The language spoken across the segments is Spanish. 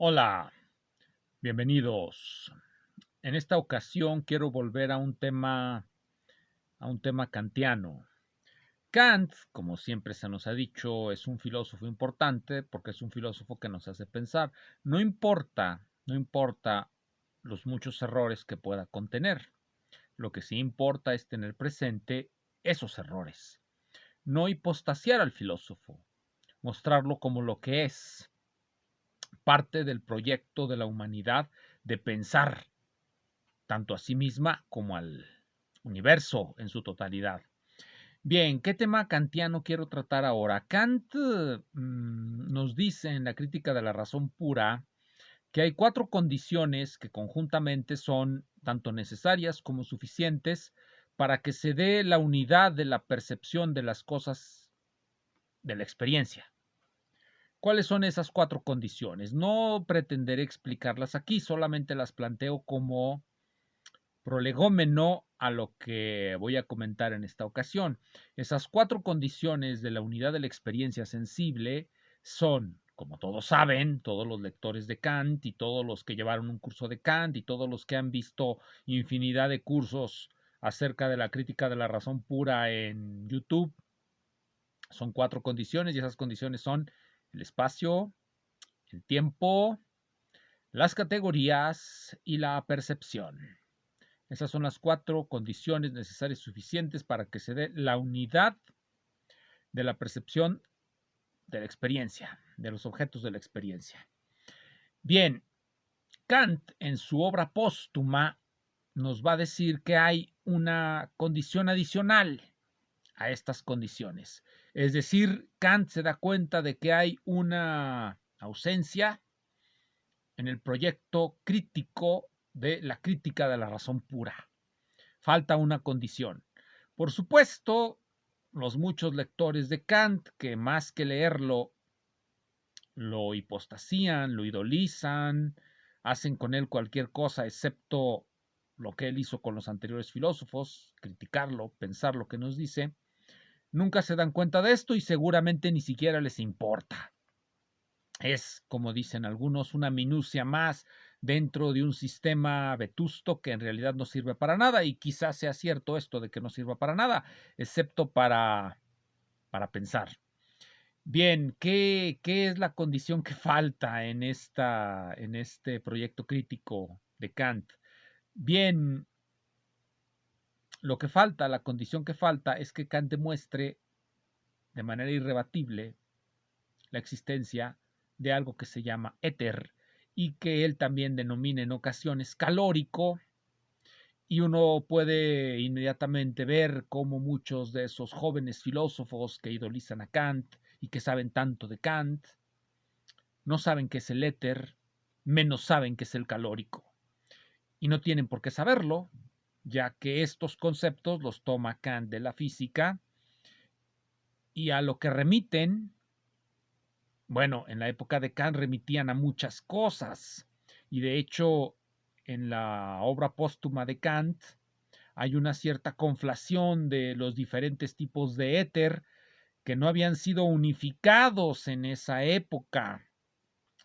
Hola, bienvenidos. En esta ocasión quiero volver a un tema kantiano. Kant, como siempre se nos ha dicho, es un filósofo importante porque es un filósofo que nos hace pensar. No importa los muchos errores que pueda contener. Lo que sí importa es tener presente esos errores. No hipostasiar al filósofo, mostrarlo como lo que es, parte del proyecto de la humanidad de pensar tanto a sí misma como al universo en su totalidad. Bien, ¿qué tema kantiano quiero tratar ahora? Kant nos dice en la crítica de la razón pura que hay cuatro condiciones que conjuntamente son tanto necesarias como suficientes para que se dé la unidad de la percepción de las cosas de la experiencia. ¿Cuáles son esas cuatro condiciones? No pretenderé explicarlas aquí, solamente las planteo como prolegómeno a lo que voy a comentar en esta ocasión. Esas cuatro condiciones de la unidad de la experiencia sensible son, como todos saben, todos los lectores de Kant y todos los que llevaron un curso de Kant y todos los que han visto infinidad de cursos acerca de la crítica de la razón pura en YouTube, son cuatro condiciones y esas condiciones son el espacio, el tiempo, las categorías y la percepción. Esas son las cuatro condiciones necesarias y suficientes para que se dé la unidad de la percepción de la experiencia, de los objetos de la experiencia. Bien, Kant en su obra póstuma nos va a decir que hay una condición adicional a estas condiciones. Es decir, Kant se da cuenta de que hay una ausencia en el proyecto crítico de la crítica de la razón pura. Falta una condición. Por supuesto, los muchos lectores de Kant, que más que leerlo, lo hipostasían, lo idolizan, hacen con él cualquier cosa excepto lo que él hizo con los anteriores filósofos, criticarlo, pensar lo que nos dice, nunca se dan cuenta de esto y seguramente ni siquiera les importa. Es, como dicen algunos, una minucia más dentro de un sistema vetusto que en realidad no sirve para nada y quizás sea cierto esto de que no sirva para nada, excepto para pensar. Bien, ¿qué es la condición que falta en este proyecto crítico de Kant? Bien, lo que falta, la condición que falta es que Kant demuestre de manera irrebatible la existencia de algo que se llama éter y que él también denomina en ocasiones calórico, y uno puede inmediatamente ver cómo muchos de esos jóvenes filósofos que idolizan a Kant y que saben tanto de Kant no saben qué es el éter, menos saben qué es el calórico. Y no tienen por qué saberlo, ya que estos conceptos los toma Kant de la física y a lo que remiten, bueno, en la época de Kant remitían a muchas cosas y de hecho en la obra póstuma de Kant hay una cierta conflación de los diferentes tipos de éter que no habían sido unificados en esa época.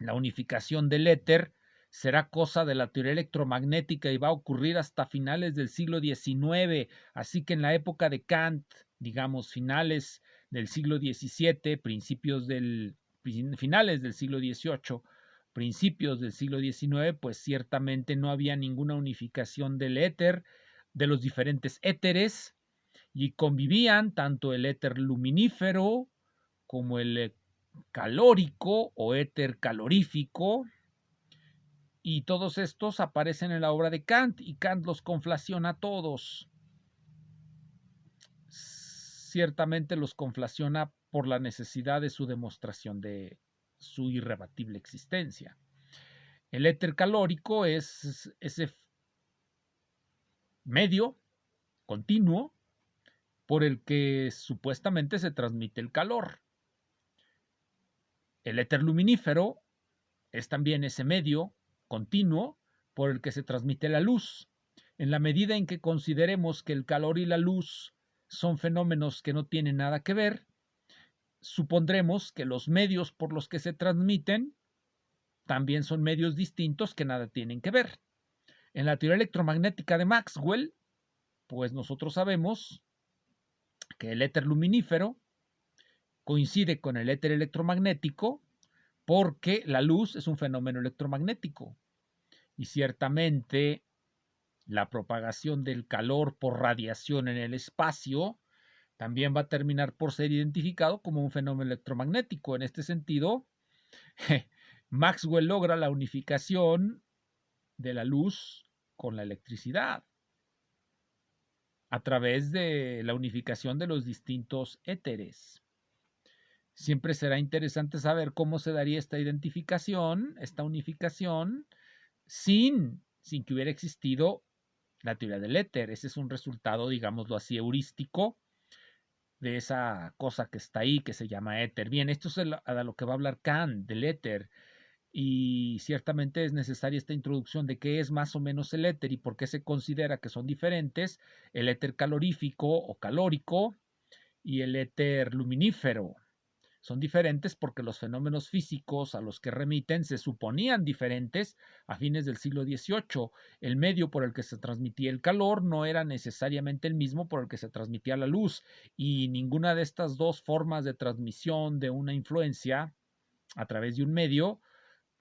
La unificación del éter será cosa de la teoría electromagnética y va a ocurrir hasta finales del siglo XIX, así que en la época de Kant, digamos finales del siglo XVII, finales del siglo XVIII, principios del siglo XIX, pues ciertamente no había ninguna unificación del éter, de los diferentes éteres, y convivían tanto el éter luminífero como el calórico o éter calorífico, y todos estos aparecen en la obra de Kant y Kant los conflaciona a todos. Ciertamente los conflaciona por la necesidad de su demostración de su irrebatible existencia. El éter calórico es ese medio continuo por el que supuestamente se transmite el calor. El éter luminífero es también ese medio continuo por el que se transmite la luz. En la medida en que consideremos que el calor y la luz son fenómenos que no tienen nada que ver, supondremos que los medios por los que se transmiten también son medios distintos que nada tienen que ver. En la teoría electromagnética de Maxwell, pues nosotros sabemos que el éter luminífero coincide con el éter electromagnético porque la luz es un fenómeno electromagnético y ciertamente la propagación del calor por radiación en el espacio también va a terminar por ser identificado como un fenómeno electromagnético. En este sentido, Maxwell logra la unificación de la luz con la electricidad a través de la unificación de los distintos éteres. Siempre será interesante saber cómo se daría esta identificación, esta unificación, sin que hubiera existido la teoría del éter. Ese es un resultado, digámoslo así, heurístico de esa cosa que está ahí, que se llama éter. Bien, esto es a lo que va a hablar Kant, del éter. Y ciertamente es necesaria esta introducción de qué es más o menos el éter y por qué se considera que son diferentes el éter calorífico o calórico y el éter luminífero. Son diferentes porque los fenómenos físicos a los que remiten se suponían diferentes a fines del siglo XVIII. El medio por el que se transmitía el calor no era necesariamente el mismo por el que se transmitía la luz y ninguna de estas dos formas de transmisión de una influencia a través de un medio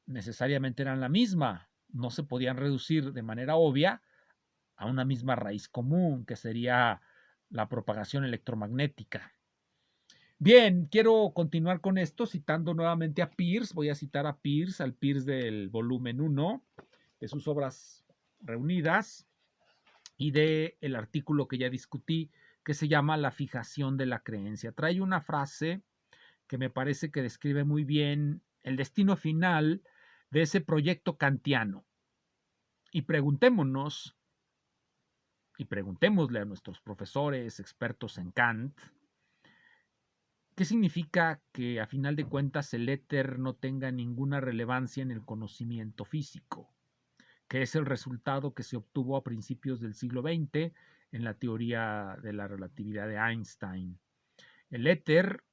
necesariamente eran la misma. No se podían reducir de manera obvia a una misma raíz común, que sería la propagación electromagnética. Bien, quiero continuar con esto citando nuevamente a Peirce. Voy a citar a Peirce, al Peirce del volumen 1 de sus obras reunidas y del artículo que ya discutí, que se llama La fijación de la creencia. Trae una frase que me parece que describe muy bien el destino final de ese proyecto kantiano. Y preguntémonos, y preguntémosle a nuestros profesores expertos en Kant, ¿qué significa que a final de cuentas el éter no tenga ninguna relevancia en el conocimiento físico? Que es el resultado que se obtuvo a principios del siglo XX en la teoría de la relatividad de Einstein. El éter,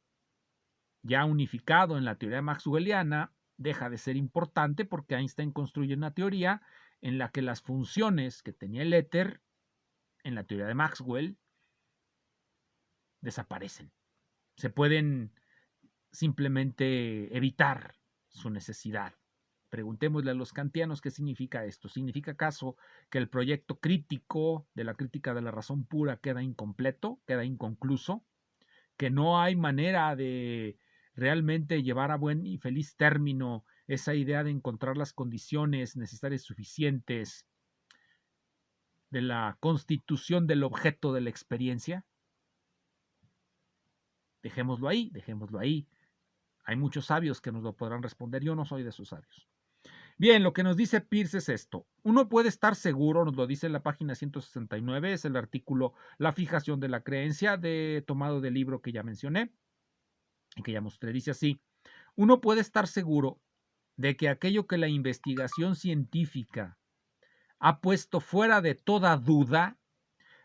ya unificado en la teoría maxwelliana, deja de ser importante porque Einstein construye una teoría en la que las funciones que tenía el éter en la teoría de Maxwell desaparecen. Se pueden simplemente evitar su necesidad. Preguntémosle a los kantianos qué significa esto. ¿Significa acaso que el proyecto crítico de la crítica de la razón pura queda incompleto, queda inconcluso? ¿Que no hay manera de realmente llevar a buen y feliz término esa idea de encontrar las condiciones necesarias suficientes de la constitución del objeto de la experiencia? Dejémoslo ahí, dejémoslo ahí. Hay muchos sabios que nos lo podrán responder. Yo no soy de esos sabios. Bien, lo que nos dice Peirce es esto. Uno puede estar seguro, nos lo dice en la página 169, es el artículo La fijación de la creencia, tomado del libro que ya mencioné y que ya mostré. Dice así, uno puede estar seguro de que aquello que la investigación científica ha puesto fuera de toda duda,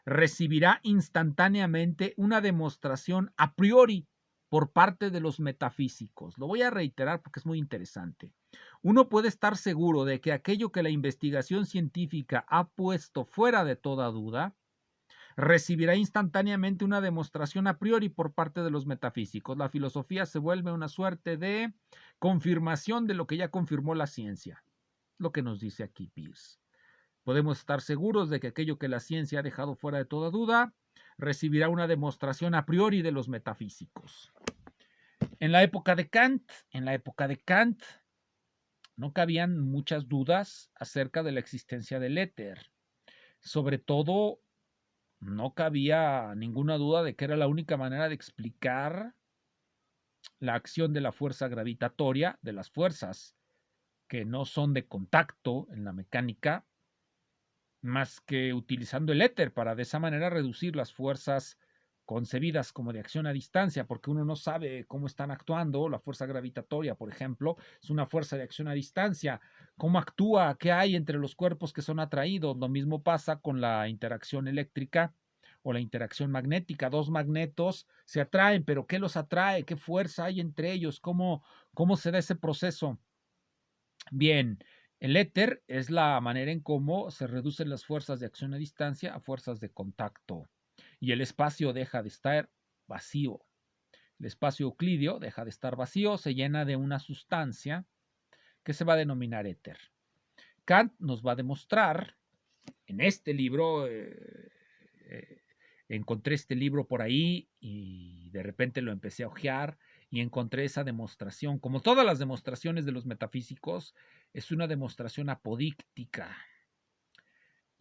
recibirá instantáneamente una demostración a priori por parte de los metafísicos. Lo voy a reiterar porque es muy interesante. Uno puede estar seguro de que aquello que la investigación científica ha puesto fuera de toda duda, recibirá instantáneamente una demostración a priori por parte de los metafísicos. La filosofía se vuelve una suerte de confirmación de lo que ya confirmó la ciencia, lo que nos dice aquí Peirce. Podemos estar seguros de que aquello que la ciencia ha dejado fuera de toda duda recibirá una demostración a priori de los metafísicos. En la época de Kant, no cabían muchas dudas acerca de la existencia del éter. Sobre todo, no cabía ninguna duda de que era la única manera de explicar la acción de la fuerza gravitatoria, de las fuerzas que no son de contacto en la mecánica, más que utilizando el éter para de esa manera reducir las fuerzas concebidas como de acción a distancia, porque uno no sabe cómo están actuando. La fuerza gravitatoria, por ejemplo, es una fuerza de acción a distancia. ¿Cómo actúa? ¿Qué hay entre los cuerpos que son atraídos? Lo mismo pasa con la interacción eléctrica o la interacción magnética. Dos magnetos se atraen, pero ¿qué los atrae? ¿Qué fuerza hay entre ellos? ¿Cómo se da ese proceso? Bien, el éter es la manera en cómo se reducen las fuerzas de acción a distancia a fuerzas de contacto y el espacio deja de estar vacío. El espacio euclídeo deja de estar vacío, se llena de una sustancia que se va a denominar éter. Kant nos va a demostrar en este libro, encontré este libro por ahí y de repente lo empecé a hojear y encontré esa demostración. Como todas las demostraciones de los metafísicos, es una demostración apodíctica.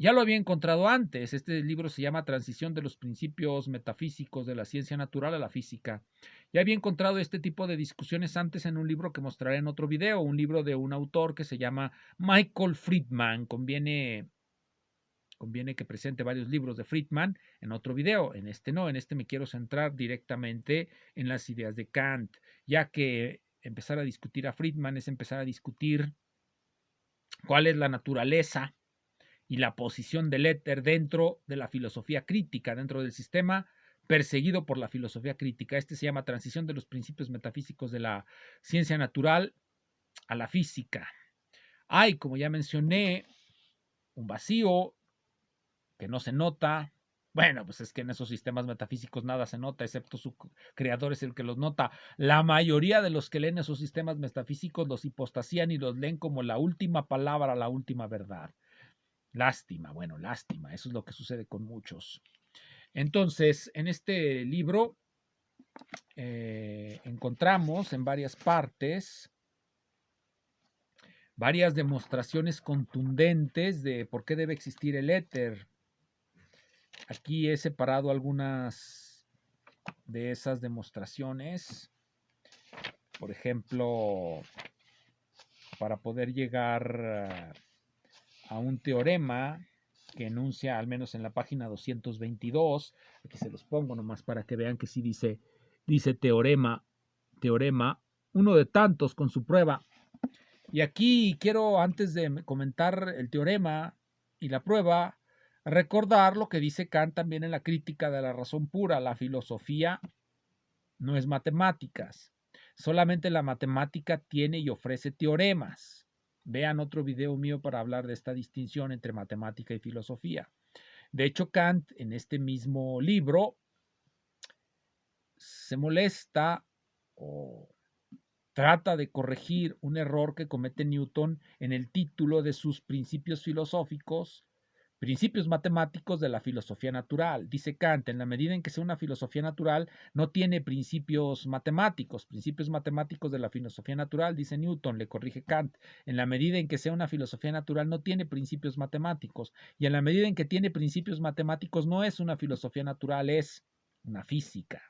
Ya lo había encontrado antes. Este libro se llama Transición de los principios metafísicos de la ciencia natural a la física. Ya había encontrado este tipo de discusiones antes en un libro que mostraré en otro video, un libro de un autor que se llama Michael Friedman. Conviene que presente varios libros de Friedman en otro video. En este no, en este me quiero centrar directamente en las ideas de Kant, ya que empezar a discutir a Friedman es empezar a discutir cuál es la naturaleza y la posición del éter dentro de la filosofía crítica, dentro del sistema perseguido por la filosofía crítica. Este se llama Transición de los principios metafísicos de la ciencia natural a la física. Hay, como ya mencioné, un vacío que no se nota. Bueno, pues es que en esos sistemas metafísicos nada se nota, excepto su creador es el que los nota. La mayoría de los que leen esos sistemas metafísicos los hipostasían y los leen como la última palabra, la última verdad. Lástima, bueno, lástima, eso es lo que sucede con muchos. Entonces, en este libro encontramos en varias partes varias demostraciones contundentes de por qué debe existir el éter. Aquí he separado algunas de esas demostraciones. Por ejemplo, para poder llegar a un teorema que enuncia, al menos en la página 222, aquí se los pongo nomás para que vean que sí dice teorema, uno de tantos con su prueba. Y aquí quiero, antes de comentar el teorema y la prueba, recordar lo que dice Kant también en la crítica de la razón pura. La filosofía no es matemáticas. Solamente la matemática tiene y ofrece teoremas. Vean otro video mío para hablar de esta distinción entre matemática y filosofía. De hecho, Kant en este mismo libro se molesta o trata de corregir un error que comete Newton en el título de sus principios filosóficos, principios matemáticos de la filosofía natural. Dice Kant, en la medida en que sea una filosofía natural, no tiene principios matemáticos de la filosofía natural, dice Newton, le corrige Kant, en la medida en que sea una filosofía natural, no tiene principios matemáticos, y en la medida en que tiene principios matemáticos, no es una filosofía natural, es una física.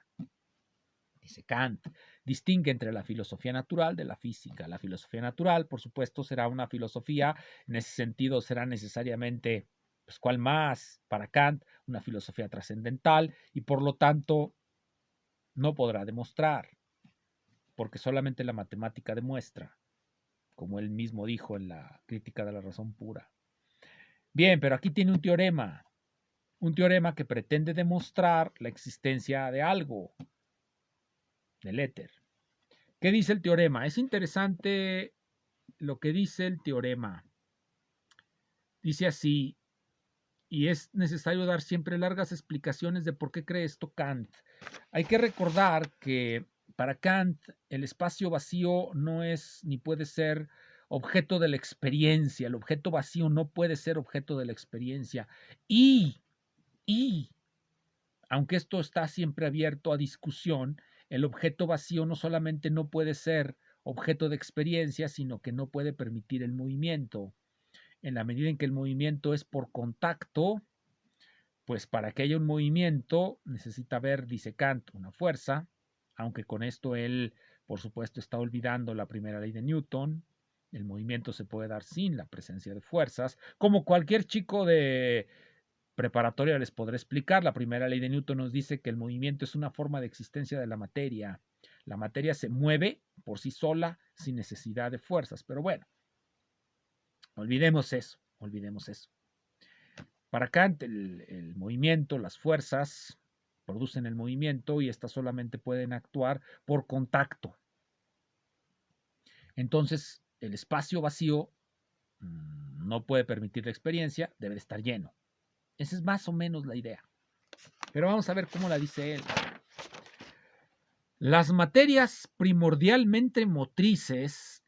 Dice Kant, distingue entre la filosofía natural de la física. La filosofía natural, por supuesto, será una filosofía, en ese sentido será necesariamente, pues, ¿cuál más? Para Kant, una filosofía trascendental y por lo tanto no podrá demostrar, porque solamente la matemática demuestra, como él mismo dijo en la crítica de la razón pura. Bien, pero aquí tiene un teorema que pretende demostrar la existencia de algo, del éter. ¿Qué dice el teorema? Es interesante lo que dice el teorema. Dice así, y es necesario dar siempre largas explicaciones de por qué cree esto Kant. Hay que recordar que para Kant el espacio vacío no es ni puede ser objeto de la experiencia. El objeto vacío no puede ser objeto de la experiencia. Y, aunque esto está siempre abierto a discusión, el objeto vacío no solamente no puede ser objeto de experiencia, sino que no puede permitir el movimiento. En la medida en que el movimiento es por contacto, pues para que haya un movimiento necesita haber, dice Kant, una fuerza, aunque con esto él, por supuesto, está olvidando la primera ley de Newton. El movimiento se puede dar sin la presencia de fuerzas, como cualquier chico de preparatoria les podré explicar. La primera ley de Newton nos dice que el movimiento es una forma de existencia de la materia. La materia se mueve por sí sola sin necesidad de fuerzas. Pero bueno, olvidemos eso, olvidemos eso. Para Kant, el movimiento, las fuerzas producen el movimiento y estas solamente pueden actuar por contacto. Entonces, el espacio vacío no puede permitir la experiencia, debe de estar lleno. Esa es más o menos la idea. Pero vamos a ver cómo la dice él. Las materias primordialmente motrices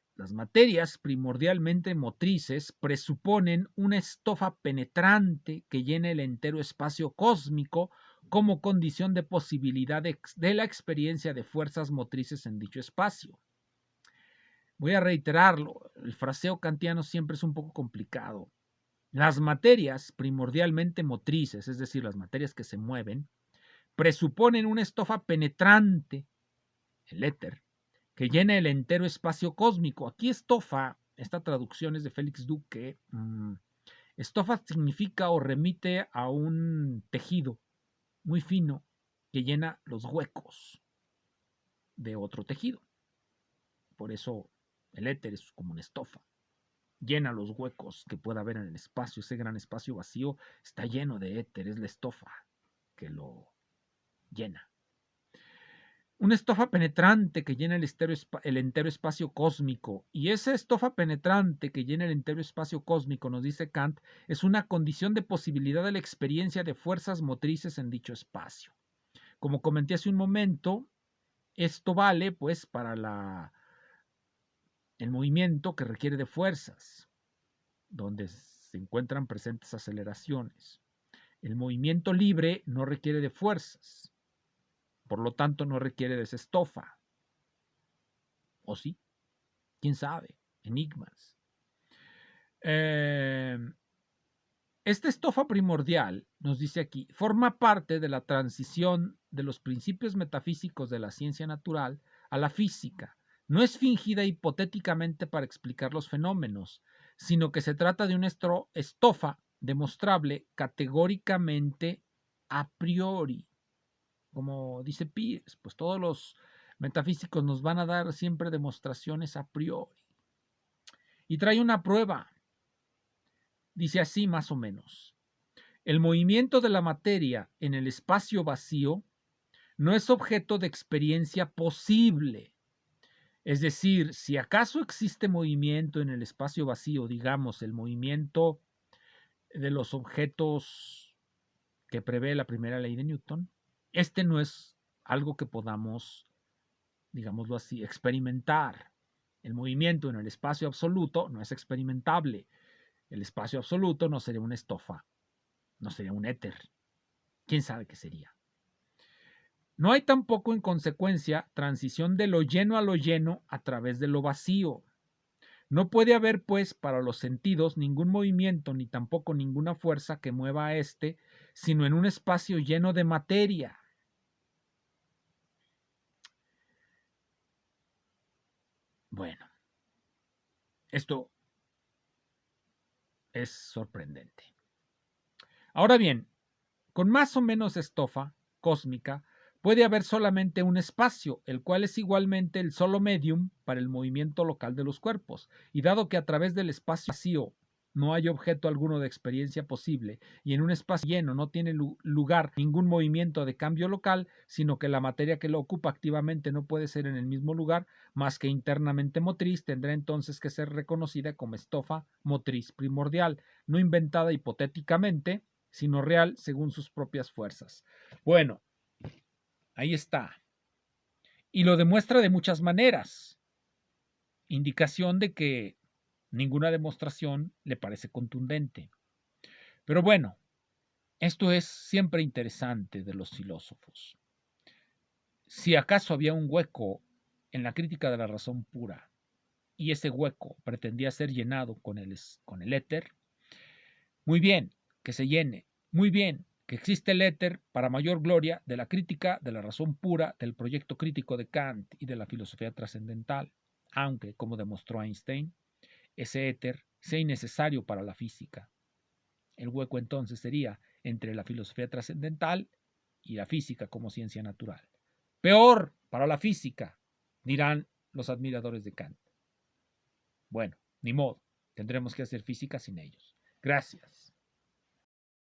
presuponen una estofa penetrante que llene el entero espacio cósmico como condición de posibilidad de la experiencia de fuerzas motrices en dicho espacio. Voy a reiterarlo, el fraseo kantiano siempre es un poco complicado. Las materias primordialmente motrices, es decir, las materias que se mueven, presuponen una estofa penetrante, el éter, que llena el entero espacio cósmico. Aquí estofa, esta traducción es de Félix Duque. Estofa significa o remite a un tejido muy fino que llena los huecos de otro tejido. Por eso el éter es como una estofa. Llena los huecos que pueda haber en el espacio. Ese gran espacio vacío está lleno de éter, es la estofa que lo llena. Una estofa penetrante que llena el entero espacio cósmico. Y esa estofa penetrante que llena el entero espacio cósmico, nos dice Kant, es una condición de posibilidad de la experiencia de fuerzas motrices en dicho espacio. Como comenté hace un momento, esto vale pues para el movimiento que requiere de fuerzas, donde se encuentran presentes aceleraciones. El movimiento libre no requiere de fuerzas, por lo tanto no requiere de esa estofa. ¿O sí? ¿Quién sabe? Enigmas. Esta estofa primordial, nos dice aquí, forma parte de la transición de los principios metafísicos de la ciencia natural a la física. No es fingida hipotéticamente para explicar los fenómenos, sino que se trata de una estofa demostrable categóricamente a priori. Como dice Peirce, pues todos los metafísicos nos van a dar siempre demostraciones a priori. Y trae una prueba. Dice así más o menos. El movimiento de la materia en el espacio vacío no es objeto de experiencia posible. Es decir, si acaso existe movimiento en el espacio vacío, digamos, el movimiento de los objetos que prevé la primera ley de Newton, este no es algo que podamos, digámoslo así, experimentar. El movimiento en el espacio absoluto no es experimentable. El espacio absoluto no sería una estofa, no sería un éter. ¿Quién sabe qué sería? No hay tampoco, en consecuencia, transición de lo lleno a lo lleno a través de lo vacío. No puede haber, pues, para los sentidos ningún movimiento ni tampoco ninguna fuerza que mueva a éste, sino en un espacio lleno de materia. Bueno, esto es sorprendente. Ahora bien, con más o menos estofa cósmica, puede haber solamente un espacio, el cual es igualmente el solo medium para el movimiento local de los cuerpos, y dado que a través del espacio vacío no hay objeto alguno de experiencia posible, y en un espacio lleno no tiene lugar ningún movimiento de cambio local, sino que la materia que lo ocupa activamente no puede ser en el mismo lugar, más que internamente motriz, tendrá entonces que ser reconocida como estofa motriz primordial, no inventada hipotéticamente, sino real según sus propias fuerzas. Bueno, ahí está. Y lo demuestra de muchas maneras. Indicación de que ninguna demostración le parece contundente. Pero bueno, esto es siempre interesante de los filósofos. Si acaso había un hueco en la crítica de la razón pura y ese hueco pretendía ser llenado con el éter, muy bien, que se llene, muy bien, que existe el éter para mayor gloria de la crítica de la razón pura, del proyecto crítico de Kant y de la filosofía trascendental, aunque, como demostró Einstein, ese éter sea innecesario para la física. El hueco entonces sería entre la filosofía trascendental y la física como ciencia natural. Peor para la física, dirán los admiradores de Kant. Bueno, ni modo, tendremos que hacer física sin ellos. Gracias.